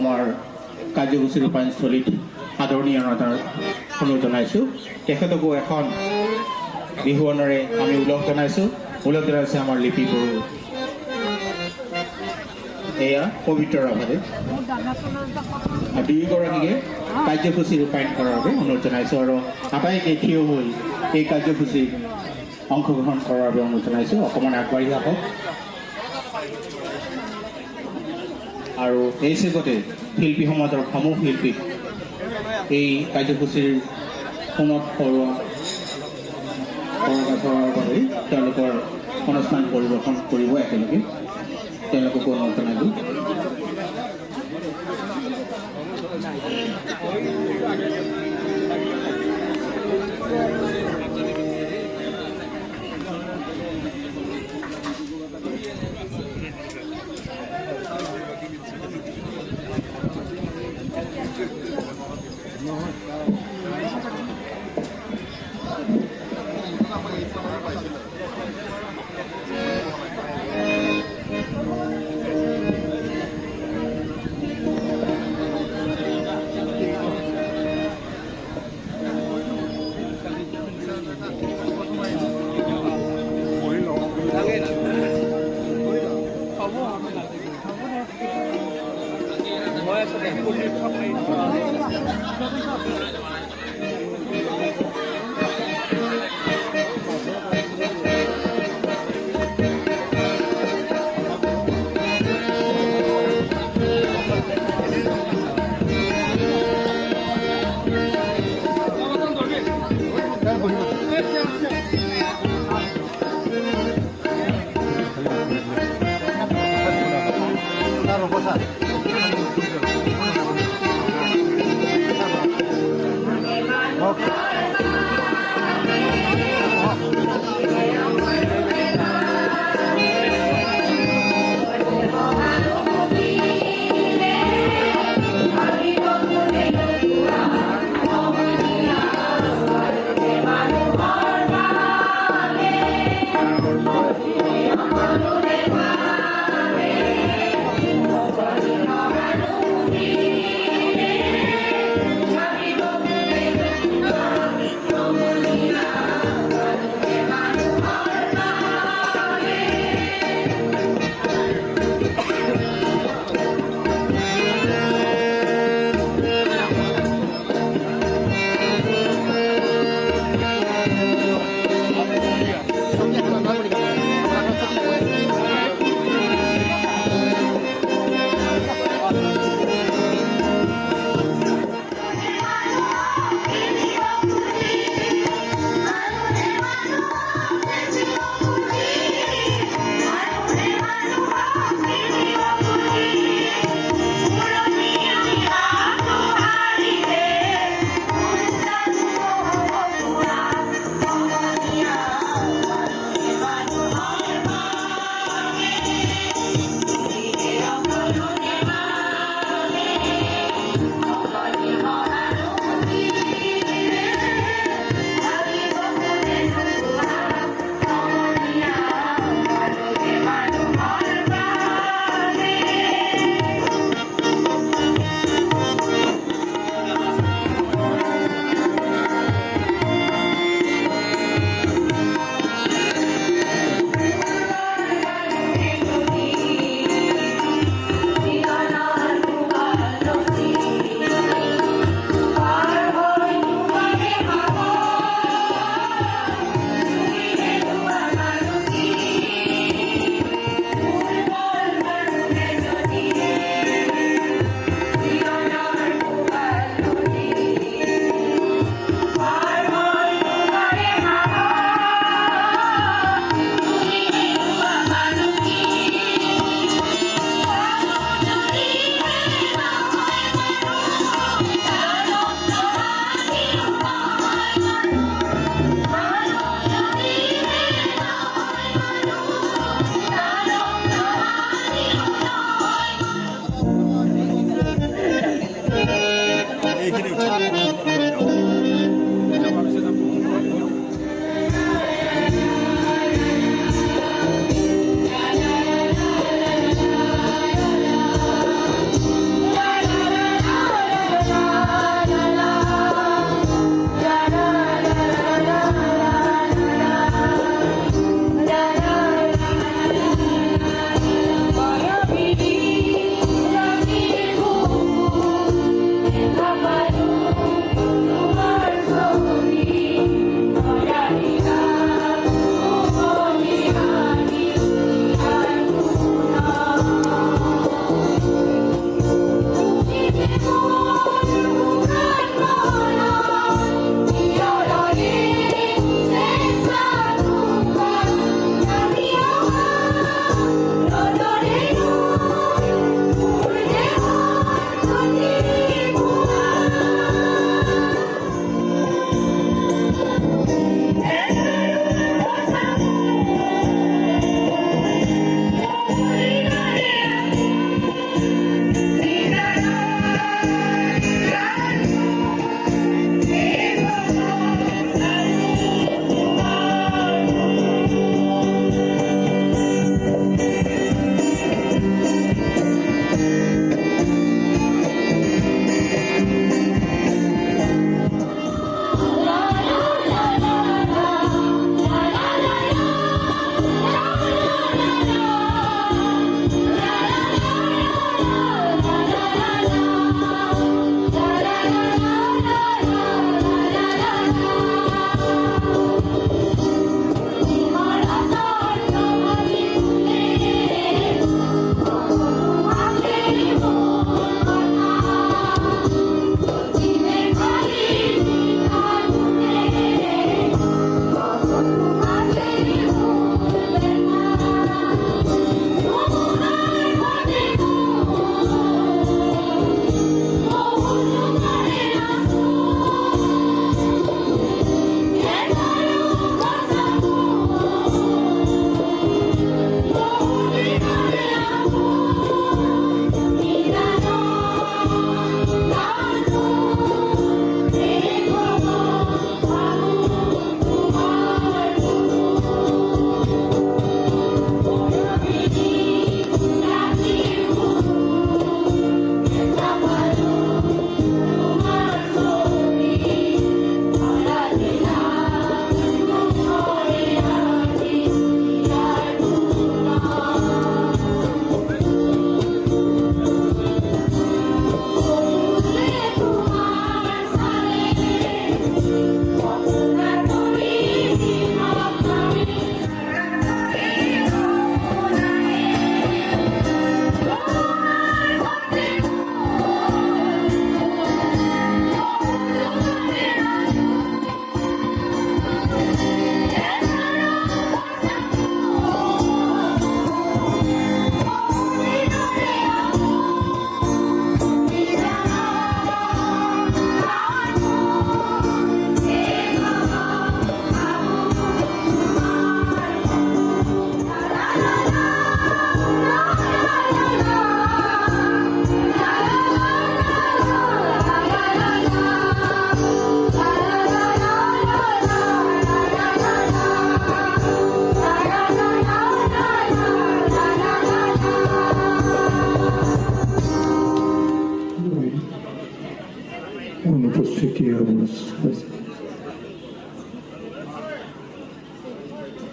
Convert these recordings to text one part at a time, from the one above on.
আমাৰ কাৰ্যসূচী ৰূপায়ণস্থলীত আদৰণীয় অনুৰোধ জনাইছোঁ। তেখেতকো এখন বিহুৱানেৰে আমি ওলগ জনাইছোঁ আমাৰ লিপি বড়ো। এয়া পবিত্ৰ ৰাভাদেৱ দুয়োগৰাকীকে কাৰ্যসূচী ৰূপায়ণ কৰাৰ বাবে অনুৰোধ জনাইছোঁ আৰু আটাইকে থিয় হৈ এই কাৰ্যসূচীত অংশগ্ৰহণ কৰাৰ বাবে অনুৰোধ জনাইছোঁ। অকণমান আগবাঢ়ি আহক। আৰু এই চেগতে শিল্পী সমাজৰ সমূহ শিল্পীক এই কাৰ্যসূচীৰ ফোনত কৰোৱাৰ বাবে তেওঁলোকৰ অনুষ্ঠান পৰিৱেশন কৰিব একেলগে। তেওঁলোককো অনুৰোধ জনাইছোঁ।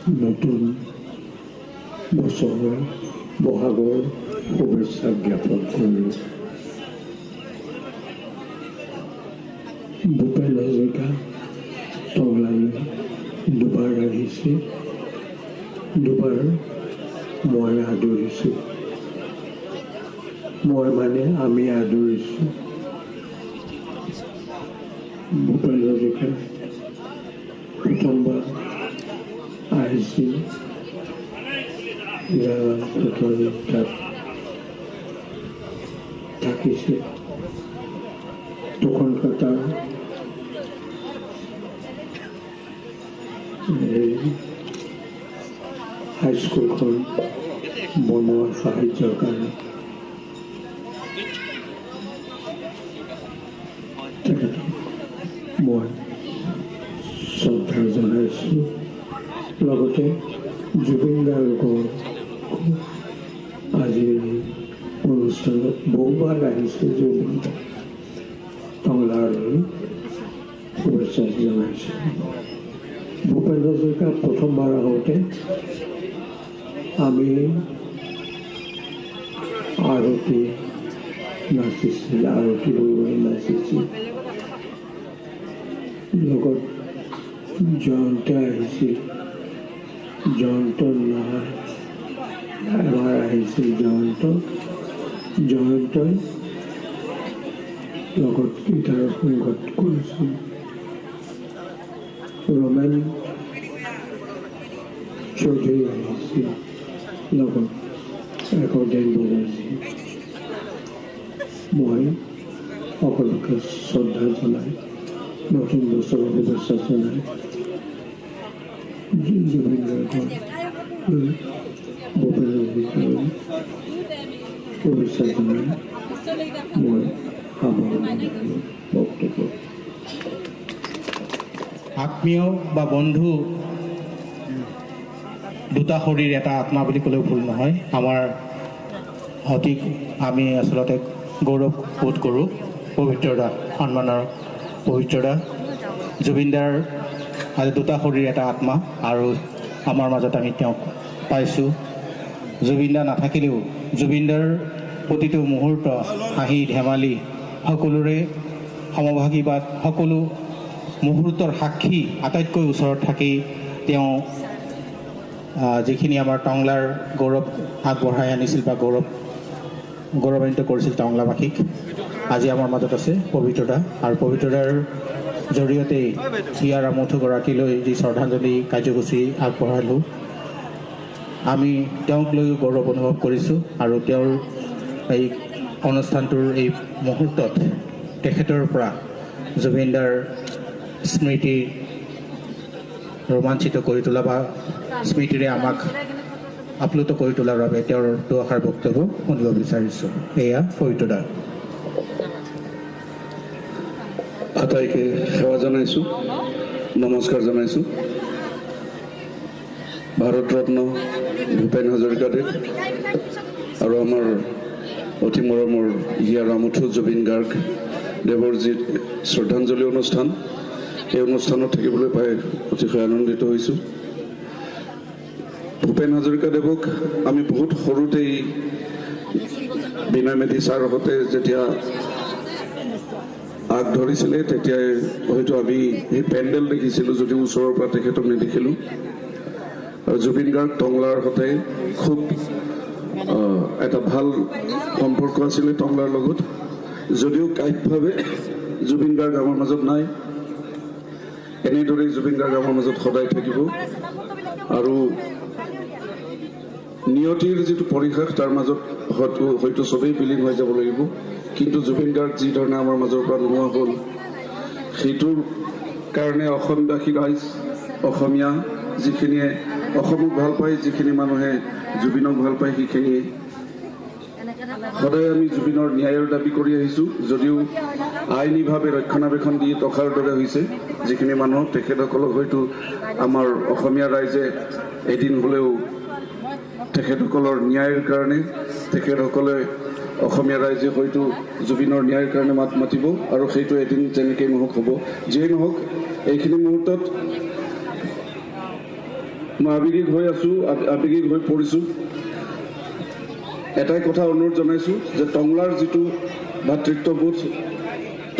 নতুন বছৰৰ বহাগৰ শুভেচ্ছা জ্ঞাপন কৰিলোঁ। ভূপেন হাজৰিকা টংলালৈ দুবাৰ আহিছে, দুবাৰ মই আদৰিছোঁ। মই মানে আমি আদৰিছোঁ। ভূপেন হাজৰিকা প্ৰথমবাৰ আহিছিল তাত থাকিছে। কলকাতাৰ হাইস্কুলখন বনোৱা সাহায্যৰ কাৰণে তেখেতক মই শ্ৰদ্ধা জনাইছোঁ। লগতে জুবিন গাৰ্গৰ আজিৰ অনুষ্ঠানত বহুবাৰ আহিছে জুবিন টংলালৈ শুভেচ্ছা জনাইছোঁ। ভূপেন হাজৰিকা প্ৰথমবাৰ আহোঁতে আমি আৰতি নাচিছিল, আৰতি বৰুৱাই নাচিছিল। লগত জয়ন্ত আহিছিল, জয়ন্ত নহয় এবাৰ আহিছিল জয়ন্তই লগত গীটাৰ সংগত কৰিছিল। ৰমেন চৌধুৰী আহিছিল, লগত একৰ্ডিয়ন বজাইছিল। মই সকলোকে শ্ৰদ্ধা জনাই নতুন বছৰৰ শুভেচ্ছা জনাই জুবিন গাৰ্গৰ ভূপেন হাজৰিকাৰ শুভেচ্ছা জনাই মই বক্তব্য। আত্মীয় বা বন্ধু দুটা শৰীৰ এটা আত্মা বুলি ক'লেও ভুল নহয়। আমাৰ অতি আমি আচলতে গৌৰৱ বোধ কৰোঁ পবিত্ৰতা, সন্মানৰ পবিত্ৰতা। জুবিনদাৰ আজি দুটা শৰীৰ এটা আত্মা, আৰু আমাৰ মাজত আমি তেওঁক পাইছোঁ। জুবিনদা নাথাকিলেও জুবিনদাৰ প্ৰতিটো মুহূৰ্ত হাঁহি ধেমালি সকলোৰে সমভাগী বা সকলো মুহূৰ্তৰ সাক্ষী আটাইতকৈ ওচৰত থাকি তেওঁ যিখিনি আমাৰ টংলাৰ গৌৰৱ আগবঢ়াই আনিছিল বা গৌৰৱান্বিত কৰিছিল টংলাবাসীক, আজি আমাৰ মাজত আছে পবিত্ৰতা। আৰু পবিত্ৰতাৰ জৰিয়তে ইয়াৰ আমঠুগৰাকীলৈ যি শ্ৰদ্ধাঞ্জলি কাৰ্যসূচী আগবঢ়ালোঁ, আমি তেওঁক লৈ গৌৰৱ অনুভৱ কৰিছোঁ। আৰু তেওঁৰ এই অনুষ্ঠানটোৰ এই মুহূৰ্তত তেখেতৰ পৰা জুবিনদাৰ স্মৃতি ৰোমাঞ্চিত কৰি তোলা বা স্মৃতিৰে আমাক আপ্লুত কৰি তোলাৰ বাবে তেওঁৰ দুআষাৰ বক্তব্য শুনিব বিচাৰিছোঁ। এয়া পবিত্ৰতা। আটাইকে সেৱা জনাইছোঁ, নমস্কাৰ জনাইছোঁ। ভাৰত ৰত্ন ভূপেন হাজৰিকাদেৱ আৰু আমাৰ অতি মৰমৰ হিয়াৰ আমঠু জুবিন গাৰ্গ দেৱৰ যি শ্ৰদ্ধাঞ্জলি অনুষ্ঠান, এই অনুষ্ঠানত থাকিবলৈ পাই অতিশয় আনন্দিত হৈছোঁ। ভূপেন হাজৰিকাদেৱক আমি বহুত সৰুতেই বিনয় মেধি ছাৰৰ সৈতে যেতিয়া আগ ধৰিছিলে তেতিয়াই হয়তো আমি সেই পেণ্ডেল দেখিছিলোঁ, যদিও ওচৰৰ পৰা তেখেতক নেদেখিলোঁ। আৰু জুবিন গাৰ্গ টংলাৰ সৈতে খুব এটা ভাল সম্পৰ্ক আছিলে টংলাৰ লগত, যদিও কায়িকভাৱে জুবিন গাৰ্গ আমাৰ মাজত নাই। এনেদৰেই জুবিন গাৰ্গ আমাৰ মাজত সদায় থাকিব। আৰু নিয়তিৰ যিটো পৰিহাস তাৰ মাজত হয়তো চবেই বিলীন হৈ যাব লাগিব, কিন্তু জুবিন গাৰ্গ যিধৰণে আমাৰ মাজৰ পৰা নোহোৱা হ'ল, সেইটোৰ কাৰণে অসমবাসী ৰাইজ, অসমীয়া যিখিনিয়ে অসমক ভাল পায়, যিখিনি মানুহে জুবিনক ভাল পায়, সেইখিনিয়ে সদায় আমি জুবিনৰ ন্যায়ৰ দাবী কৰি আহিছোঁ। যদিও আইনীভাৱে ৰক্ষণাবেক্ষণ দি টকাৰ দৰে হৈছে যিখিনি মানুহ, তেখেতসকলক হয়তো আমাৰ অসমীয়া ৰাইজে এদিন হ'লেও তেখেতসকলৰ ন্যায়ৰ কাৰণে, তেখেতসকলে অসমীয়া ৰাইজে হয়তো জুবিনৰ ন্যায়ৰ কাৰণে মাত মাতিব, আৰু সেইটো এদিন যেনেকৈ নহওক হ'ব। যিয়েই নহওক, এইখিনি মুহূৰ্তত মই আৱেগিক হৈ আছোঁ, আৱেগিক হৈ পৰিছোঁ। এটাই কথা অনুৰোধ জনাইছোঁ যে টংলাৰ যিটো ভাতৃত্ববোধ,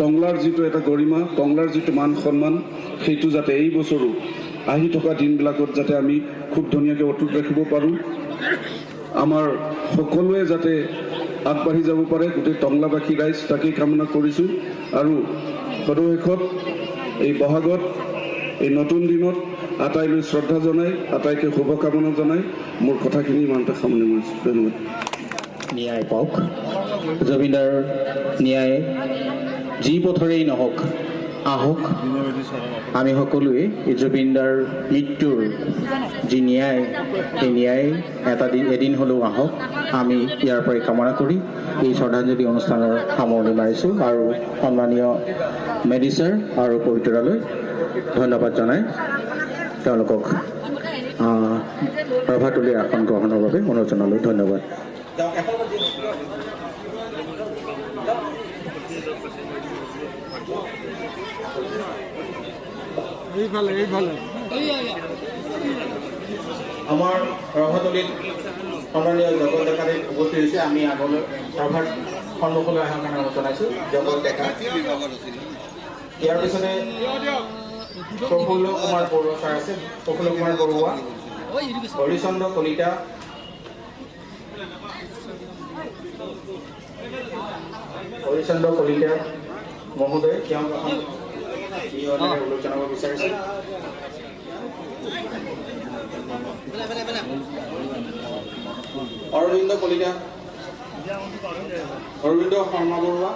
টংলাৰ যিটো এটা গৰিমা, টংলাৰ যিটো মান সন্মান, সেইটো যাতে এই বছৰো আহি থকা দিনবিলাকত যাতে আমি খুব ধুনীয়াকৈ অটুট ৰাখিব পাৰোঁ। আমাৰ সকলোৱে যাতে আগবাঢ়ি যাব পাৰে, গোটেই টংলাবাসী ৰাইজ তাকেই কামনা কৰিছোঁ। আৰু সদশেষত এই বহাগত, এই নতুন দিনত আটাইলৈ শ্ৰদ্ধা জনাই, আটাইকে শুভকামনা জনাই মোৰ কথাখিনি ইমানতে সামৰণি মাৰিছোঁ। ধন্যবাদ। ন্যায় পাওক, জুবিনদাৰ ন্যায় যি পথৰেই নহওক আহক। আমি সকলোৱে এই জুবিনদাৰ মৃত্যুৰ যি ন্যায়, এই ন্যায় এদিন হ'লেও আহক, আমি ইয়াৰ পৰাই কামনা কৰি এই শ্ৰদ্ধাঞ্জলি অনুষ্ঠানৰ সামৰণি মাৰিছোঁ। আৰু সন্মানীয় মেডি ছাৰ আৰু পবিত্ৰালৈ ধন্যবাদ জনাই তেওঁলোকক প্ৰভাতলৈ আসন গ্ৰহণৰ বাবে অনুৰোধ জনালোঁ। ধন্যবাদ। আমাৰ ৰভাতলীত সন্মানীয় জগত ডেকাদেৱ উপস্থিত হৈছে। আমি আগলৈ ৰভাত সন্মুখলৈ অহাৰ কাৰণে অনুৰোধ জনাইছোঁ জগত ডেকা। ইয়াৰ পিছতে প্ৰফুল্ল কুমাৰ বৰুৱা ছাৰ আছে। প্ৰফুল্ল কুমাৰ বৰুৱা, হৰিচন্দ্ৰ কলিতা, মহোদয়, তেওঁক উল্লেখ জনাব বিচাৰিছে। অৰবিন্দ কলিতা, অৰবিন্দ শৰ্মা বৰুৱা,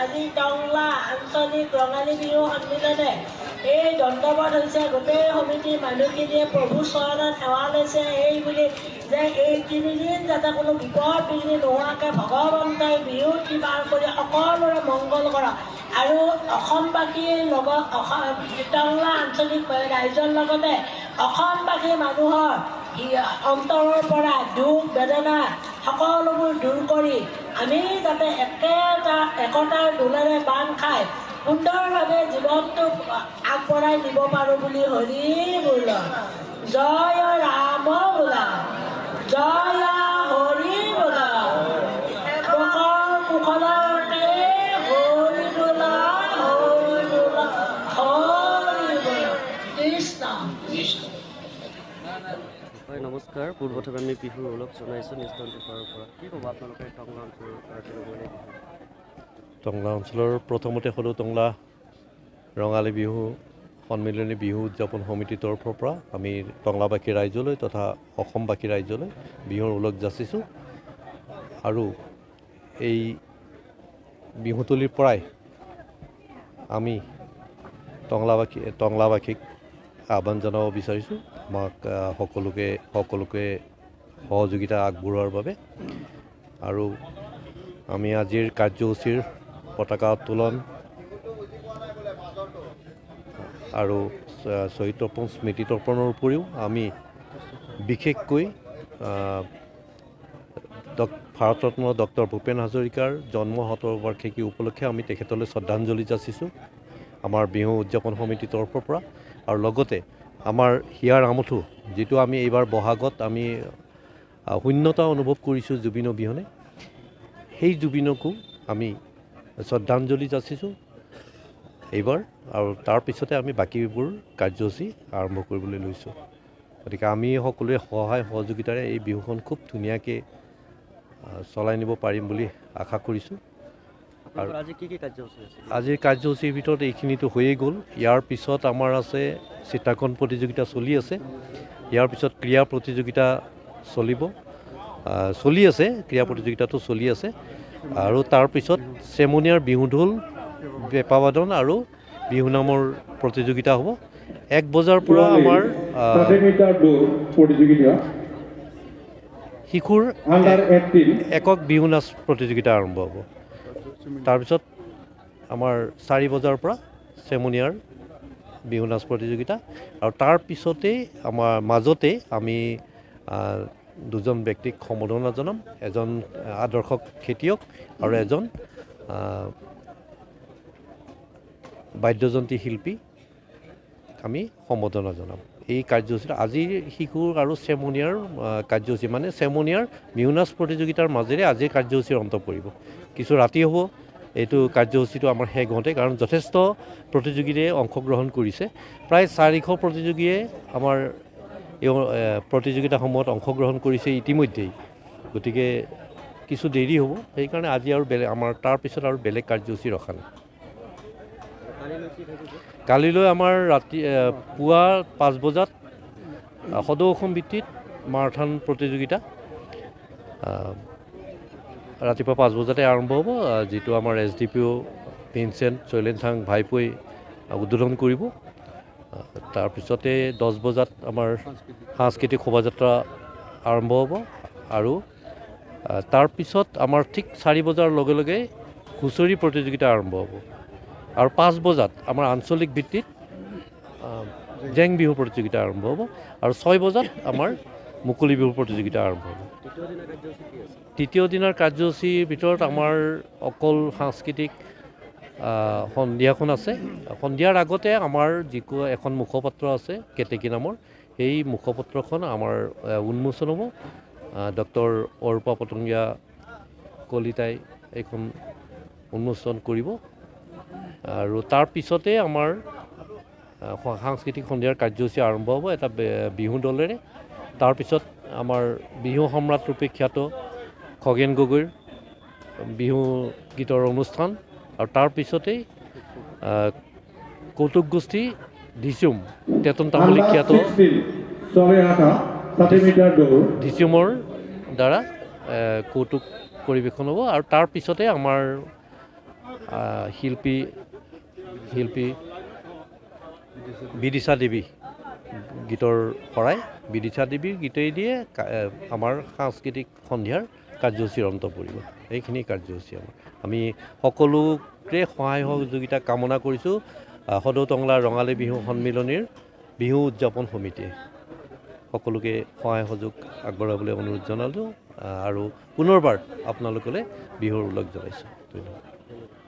আজি টংলা আঞ্চলিক ৰঙালী বিহু সন্মিলনে এই দণ্ডবাদ হৈছে গোটেই সমিতিৰ মানুহখিনিয়ে প্ৰভু চৰণত সেৱা লৈছে এই বুলি যে এই তিনিদিন যাতে কোনো বিপদ বিঘিনি নোহোৱাকৈ ভগৱন্তই বিহু পাৰ কৰি সকলোৰে মংগল কৰা আৰু অসমবাসীৰ লগত টংলা আঞ্চলিক ৰাইজৰ লগতে অসমবাসী মানুহৰ অন্তৰৰ পৰা দুখ বেদনা সকলোবোৰ দূৰ কৰি আমি যাতে একতাৰ দোলেৰে বান্ধ খাই সুন্দৰভাৱে জীৱনটো আগবঢ়াই দিব পাৰোঁ বুলি হৰি বোলা। জয় ৰাম বোলা, জয় হৰি বোলা, কুশলতে হৰি বোলা, হৰি বোলা, হৰি বোলা, কৃষ্ণ কৃষ্ণ। হয়, নমস্কাৰ। পূৰ্বতে আমি বিহুৰ অলপ জনাইছোঁ নিউজ 24 পৰা। কি ক'ব আপোনালোকে টংলা অঞ্চলৰ টংলা অঞ্চলৰ প্ৰথমতে হ'লেও টংলা ৰঙালী বিহু সন্মিলনী বিহু উদযাপন সমিতিৰ তৰফৰ পৰা আমি টংলাবাসী ৰাইজলৈ তথা অসমবাসী ৰাইজলৈ বিহুৰ ওলগ যাচিছোঁ। আৰু এই বিহুতলীৰ পৰাই আমি টংলাবাসীক আহ্বান জনাব বিচাৰিছোঁ আমাক সকলোকে সহযোগিতা আগবঢ়োৱাৰ বাবে। আৰু আমি আজিৰ কাৰ্যসূচীৰ পতাকা উত্তোলন আৰু শ্বহীদ তৰ্পণ স্মৃতি তৰ্পণৰ উপৰিও আমি বিশেষকৈ ভাৰতৰত্ন ডক্টৰ ভূপেন হাজৰিকাৰ জন্ম শতবাৰ্ষিকী উপলক্ষে আমি তেখেতলৈ শ্ৰদ্ধাঞ্জলি যাচিছোঁ আমাৰ বিহু উদযাপন সমিতিৰ তৰফৰ পৰা। আৰু লগতে আমাৰ হিয়াৰ আমঠু যিটো আমি এইবাৰ বহাগত আমি শূন্যতা অনুভৱ কৰিছোঁ জুবিন অবিহনে, সেই জুবিনকো আমি শ্ৰদ্ধাঞ্জলি যাচিছোঁ এইবাৰ, আৰু তাৰপিছতে আমি বাকীবোৰ কাৰ্যসূচী আৰম্ভ কৰিবলৈ লৈছোঁ। গতিকে আমি সকলোৱে সহায় সহযোগিতাৰে এই বিহুখন খুব ধুনীয়াকৈ চলাই নিব পাৰিম বুলি আশা কৰিছোঁ। আৰু আজি কি কাৰ্যসূচী আছে? আজিৰ কাৰ্যসূচীৰ ভিতৰত এইখিনিতো হৈয়ে গ'ল। ইয়াৰ পিছত আমাৰ আছে চিত্ৰাংকন প্ৰতিযোগিতা চলি আছে। ইয়াৰ পিছত ক্ৰীড়া প্ৰতিযোগিতা চলি আছে, ক্ৰীড়া প্ৰতিযোগিতাটো চলি আছে। আৰু তাৰপিছত চেমনীয়াৰ বিহুঢোল, পেঁপাবাদন আৰু বিহু নামৰ প্ৰতিযোগিতা হ'ব। 1 বজাৰ পৰা আমাৰ শিশুৰ একক বিহু নাচ প্ৰতিযোগিতা আৰম্ভ হ'ব। তাৰপিছত আমাৰ 4 বজাৰ পৰা চেমনীয়াৰ বিহু নাচ প্ৰতিযোগিতা, আৰু তাৰপিছতেই আমাৰ মাজতে আমি দুজন ব্যক্তিক সম্বৰ্ধনা জনাম, এজন আদৰ্শ খেতিয়ক আৰু এজন বাদ্যযন্ত্ৰী শিল্পী আমি সম্বৰ্ধনা জনাম। এই কাৰ্যসূচীত আজিৰ শিশুৰ আৰু চেমনীয়াৰ কাৰ্যসূচী, মানে চেমনীয়াৰ বিহু নাচ প্ৰতিযোগিতাৰ মাজেৰে আজিৰ কাৰ্যসূচীৰ অন্ত পৰিব। কিছু ৰাতি হ'ব এইটো কাৰ্যসূচীটো আমাৰ শেষ হওঁতে, কাৰণ যথেষ্ট প্ৰতিযোগীৰে অংশগ্ৰহণ কৰিছে। প্ৰায় 400 প্ৰতিযোগীয়ে আমাৰ এই প্ৰতিযোগিতাসমূহত অংশগ্ৰহণ কৰিছে ইতিমধ্যেই। গতিকে কিছু দেৰি হ'ব, সেইকাৰণে আজি আৰু আমাৰ তাৰপিছত আৰু বেলেগ কাৰ্যসূচী ৰখা নাই। কালিলৈ আমাৰ পুৱা 5 বজাত সদৌ অসম ভিত্তিত মাৰাথন প্ৰতিযোগিতা ৰাতিপুৱা 5 বজাতে আৰম্ভ হ'ব, যিটো আমাৰ SDPO ভিনচেণ্ট চৈলেনথাং ভাইপোই উদ্বোধন কৰিব। তাৰপিছতে 10 বজাত আমাৰ সাংস্কৃতিক শোভাযাত্ৰা আৰম্ভ হ'ব, আৰু তাৰপিছত আমাৰ ঠিক 4 বজাৰ লগে লগে হুঁচৰি প্ৰতিযোগিতা আৰম্ভ হ'ব, আৰু 5 বজাত আমাৰ আঞ্চলিক ভিত্তিত জেং বিহু প্ৰতিযোগিতা আৰম্ভ হ'ব, আৰু 6 বজাত আমাৰ মুকলি বিহু প্ৰতিযোগিতা আৰম্ভ হ'ব। তৃতীয় দিনৰ কাৰ্যসূচীৰ ভিতৰত আমাৰ অকল সাংস্কৃতিক সন্ধিয়াখন আছে। সন্ধিয়াৰ আগতে আমাৰ যিটো এখন মুখপত্ৰ আছে কেতেকী নামৰ, সেই মুখপত্ৰখন আমাৰ উন্মোচন হ'ব। ডক্টৰ অৰূপা পতংগীয়া কলিতাই এইখন উন্মোচন কৰিব, আৰু তাৰপিছতে আমাৰ সাংস্কৃতিক সন্ধিয়াৰ কাৰ্যসূচী আৰম্ভ হ'ব এটা বিহু দলেৰে। তাৰপিছত আমাৰ বিহু সম্ৰাট ৰূপে খ্যাত খগেন গগৈৰ বিহু গীতৰ অনুষ্ঠান, আৰু তাৰপিছতেই কৌতুক গোষ্ঠী ধিচুম, তেতন তামুলী খ্যাত ধিচুমৰ দ্বাৰা কৌতুক পৰিৱেশন হ'ব, আৰু তাৰপিছতে আমাৰ শিল্পী বিদিশা দেৱী গীতৰ শৰাই, বিদিশা দেৱীৰ গীতেই দিয়ে আমাৰ সাংস্কৃতিক সন্ধিয়াৰ কাৰ্যসূচীৰ অন্ত পৰিব। এইখিনি কাৰ্যসূচী আমি সকলোকে সহায় সহযোগিতা কামনা কৰিছোঁ। সদৌ টংলা ৰঙালী বিহু সন্মিলনীৰ বিহু উদযাপন সমিতিয়ে সকলোকে সহায় সহযোগ আগবঢ়াবলৈ অনুৰোধ জনালোঁ, আৰু পুনৰবাৰ আপোনালোকলৈ বিহুৰ ওলগ জনাইছোঁ। ধন্যবাদ।